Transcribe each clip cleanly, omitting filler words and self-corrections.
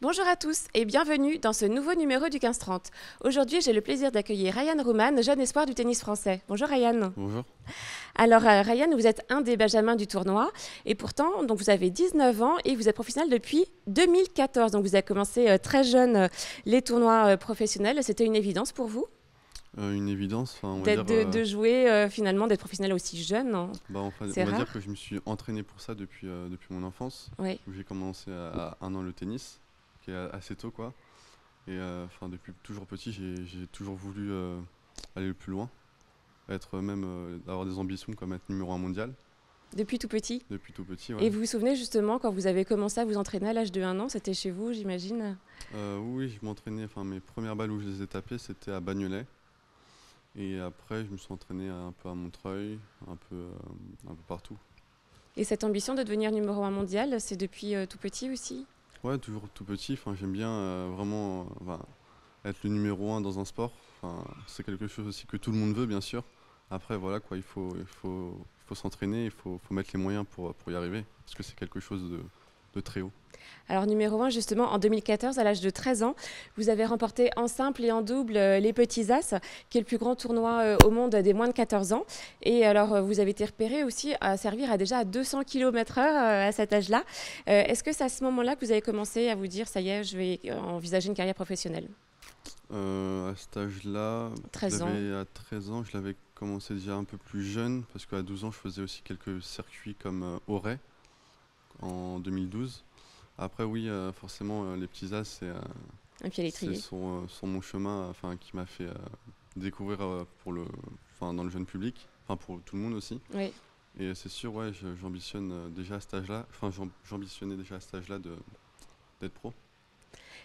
Bonjour à tous et bienvenue dans ce nouveau numéro du 15-30. Aujourd'hui, j'ai le plaisir d'accueillir Ryan Rouman, jeune espoir du tennis français. Bonjour Ryan. Bonjour. Alors Ryan, vous êtes un des benjamins du tournoi et pourtant, donc, vous avez 19 ans et vous êtes professionnel depuis 2014. Donc vous avez commencé très jeune les tournois professionnels. C'était une évidence pour vous Une évidence, on va dire, de jouer finalement, d'être professionnel aussi jeune, hein. C'est on va dire rare. que je me suis entraîné pour ça depuis mon enfance. Oui. Où j'ai commencé à 1 an le tennis, qui est assez tôt quoi. Et depuis toujours petit, j'ai toujours voulu aller le plus loin, être même avoir des ambitions comme être numéro 1 mondial Depuis tout petit. depuis tout petit. Ouais. Et vous vous souvenez justement quand vous avez commencé à vous entraîner à l'âge de 1 an, c'était chez vous, j'imagine? Oui, je m'entraînais. Mes premières balles où je les ai tapées, c'était à Bagnolet. Et après, je me suis entraîné un peu à Montreuil, un peu partout. Et cette ambition de devenir numéro 1 mondial, c'est depuis tout petit aussi? Ouais, toujours tout petit. J'aime bien vraiment être le numéro 1 dans un sport. C'est quelque chose aussi que tout le monde veut, bien sûr. Après, voilà quoi, il faut s'entraîner, il faut mettre les moyens pour y arriver. Parce que c'est quelque chose de très haut. Alors numéro 1, justement, en 2014, à l'âge de 13 ans, vous avez remporté en simple et en double les Petits As, qui est le plus grand tournoi au monde des moins de 14 ans. Et alors, vous avez été repéré aussi à servir à déjà à 200 km/h à cet âge-là. Est-ce que c'est à ce moment-là que vous avez commencé à vous dire, ça y est, je vais envisager une carrière professionnelle? À cet âge-là, 13 ans. à 13 ans, je l'avais commencé déjà un peu plus jeune. Parce qu'à 12 ans, je faisais aussi quelques circuits comme Auray en 2012. Après, oui, forcément, les petits as, Un pied à c'est l'étrier. sur mon chemin qui m'a fait découvrir dans le jeune public, pour tout le monde aussi. Oui. Et c'est sûr, ouais, j'ambitionne déjà à cet âge-là, j'ambitionnais déjà à cet âge-là d'être pro.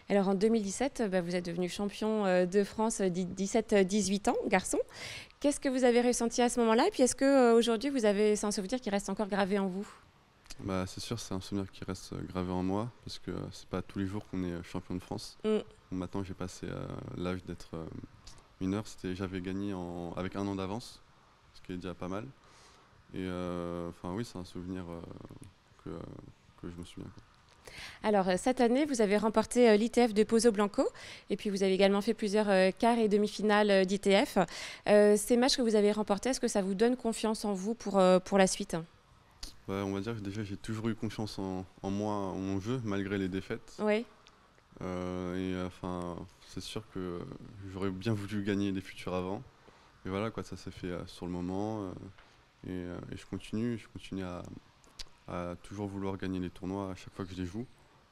Alors en 2017, vous êtes devenu champion de France 17-18 ans, garçon. Qu'est-ce que vous avez ressenti à ce moment-là? Et puis est-ce qu'aujourd'hui, c'est un souvenir qui reste encore gravé en vous? C'est sûr, c'est un souvenir qui reste gravé en moi, parce que c'est pas tous les jours qu'on est champion de France. Mm. Bon, maintenant, j'ai passé l'âge d'être mineur, j'avais gagné avec 1 an d'avance, ce qui est déjà pas mal. Et oui, c'est un souvenir que, que je me souviens. Alors, cette année, vous avez remporté l'ITF de Pozo Blanco et puis vous avez également fait plusieurs quarts et demi-finales d'ITF. Ces matchs que vous avez remportés, est-ce que ça vous donne confiance en vous pour la suite? Ouais, on va dire que déjà j'ai toujours eu confiance en moi, en mon jeu, malgré les défaites. Oui. C'est sûr que j'aurais bien voulu gagner les futurs avant. Et voilà, quoi, ça s'est fait sur le moment. Et je continue à toujours vouloir gagner les tournois à chaque fois que je les joue.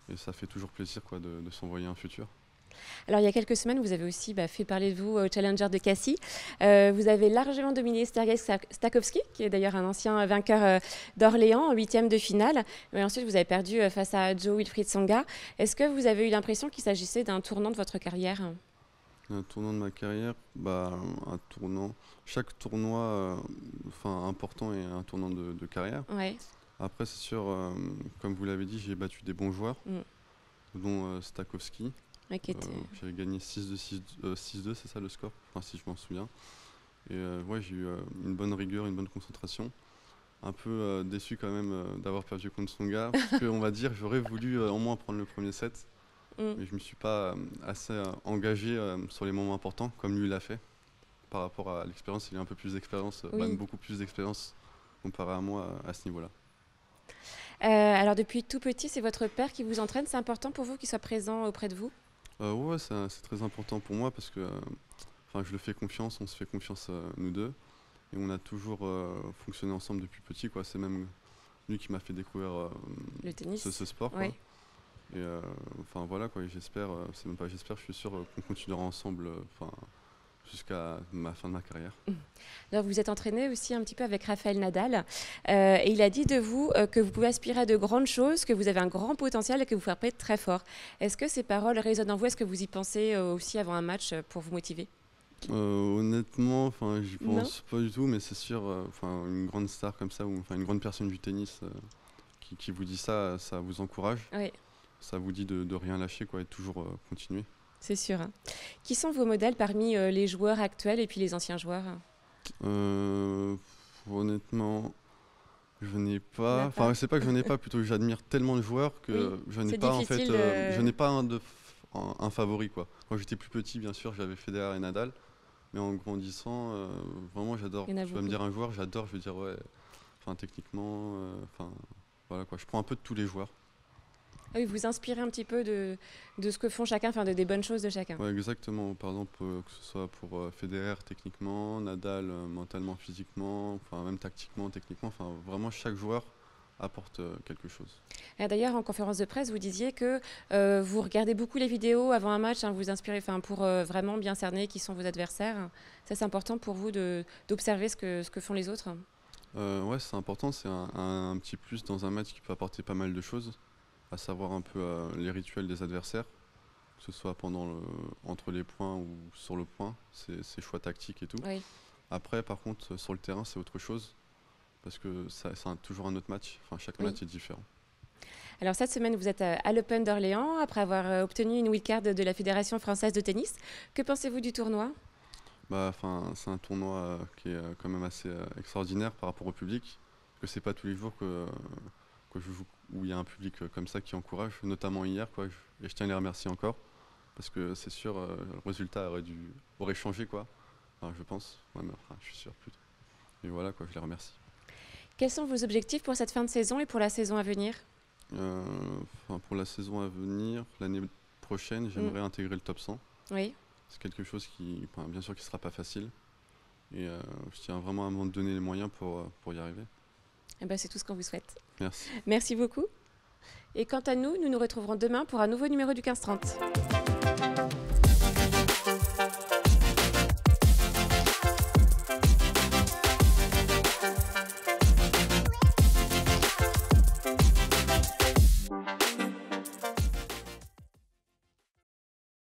Et ça fait toujours plaisir quoi, de s'envoyer un futur. Alors, il y a quelques semaines, vous avez aussi fait parler de vous au Challenger de Cassis. Vous avez largement dominé Sergei Stakhovski, qui est d'ailleurs un ancien vainqueur d'Orléans en huitième de finale. Mais ensuite, vous avez perdu face à Joe Wilfried Tsonga. Est-ce que vous avez eu l'impression qu'il s'agissait d'un tournant de votre carrière? Un tournant de ma carrière, un tournant. Chaque tournoi important est un tournant de carrière. Ouais. Après, c'est sûr, comme vous l'avez dit, j'ai battu des bons joueurs, Mm. dont Stakhovski. Ouais, qui était- J'avais gagné 6-2, 6-2, c'est ça le score, si je m'en souviens. Et ouais, j'ai eu une bonne rigueur, une bonne concentration. Un peu déçu quand même d'avoir perdu contre son gars, parce qu'on va dire j'aurais voulu au moins prendre le premier set, Mm. mais je me suis pas assez engagé sur les moments importants, comme lui l'a fait. Par rapport à l'expérience, il a un peu plus d'expérience, Oui. beaucoup plus d'expérience comparé à moi à ce niveau-là. Alors, depuis tout petit, c'est votre père qui vous entraîne. C'est important pour vous qu'il soit présent auprès de vous? Ouais, c'est très important pour moi parce que je le fais confiance, on se fait confiance nous deux. Et on a toujours fonctionné ensemble depuis petit, quoi. C'est même lui qui m'a fait découvrir Le tennis? ce sport, quoi. Oui. Et voilà, quoi. Et j'espère, c'est même pas j'espère, je suis sûr qu'on continuera ensemble jusqu'à ma fin de ma carrière. Alors, vous êtes entraîné aussi un petit peu avec Raphaël Nadal. Et il a dit de vous que vous pouvez aspirer à de grandes choses, que vous avez un grand potentiel et que vous frappez très fort. Est-ce que ces paroles résonnent en vous? Est-ce que vous y pensez aussi avant un match pour vous motiver? Honnêtement, j'y Non? pense pas du tout, mais c'est sûr, une grande star comme ça, ou une grande personne du tennis qui vous dit ça, ça vous encourage. Oui, Ça vous dit de rien lâcher, quoi, et de toujours continuer. c'est sûr, hein. Qui sont vos modèles parmi les joueurs actuels et puis les anciens joueurs? Euh, Honnêtement, Je n'ai Il n'y en pas, a enfin pas? c'est pas que je n'ai pas, plutôt que j'admire tellement de joueurs Oui, que je n'ai c'est pas en fait, difficile je de... n'ai pas un favori quoi. Quand j'étais plus petit, bien sûr, j'avais Federer et Nadal, mais en grandissant, vraiment j'adore. Il y en a Tu vas me beaucoup. dire un joueur, j'adore, je vais dire ouais, enfin techniquement, enfin voilà quoi. Je prends un peu de tous les joueurs. Ah oui, vous inspirez un petit peu de ce que font chacun, enfin des bonnes choses de chacun. Ouais, exactement. Par exemple, que ce soit pour Federer techniquement, Nadal mentalement, physiquement, enfin même tactiquement, techniquement, enfin vraiment chaque joueur apporte quelque chose. Et d'ailleurs, en conférence de presse, vous disiez que vous regardez beaucoup les vidéos avant un match, hein, vous inspirez, enfin, pour vraiment bien cerner qui sont vos adversaires. Ça, c'est important pour vous d'observer ce que font les autres. Ouais, c'est important, c'est un petit plus dans un match qui peut apporter pas mal de choses, à savoir un peu les rituels des adversaires, que ce soit entre les points ou sur le point, ses choix tactiques et tout. Oui. Après, par contre, sur le terrain, c'est autre chose, parce que toujours un autre match, enfin chaque Oui. match est différent. Alors cette semaine, vous êtes à l'Open d'Orléans après avoir obtenu une wildcard de la Fédération française de tennis. Que pensez-vous du tournoi? Bah, enfin, c'est un tournoi qui est quand même assez extraordinaire par rapport au public, parce que c'est pas tous les jours que je joue où il y a un public comme ça qui encourage, notamment hier, quoi. Et je tiens à les remercier encore, parce que c'est sûr, le résultat aurait changé, quoi. Enfin, je pense, ouais, mais enfin, je suis sûr plutôt. Et voilà, quoi, je les remercie. Quels sont vos objectifs pour cette fin de saison et pour la saison à venir? Euh, Enfin, pour la saison à venir, l'année prochaine, Mm. j'aimerais intégrer le top 100. Oui. C'est quelque chose qui, enfin, bien sûr, qui sera pas facile. Et je tiens vraiment à me donner les moyens pour y arriver. Eh ben, c'est tout ce qu'on vous souhaite. Merci. Merci beaucoup. Et quant à nous, nous nous retrouverons demain pour un nouveau numéro du 15-30.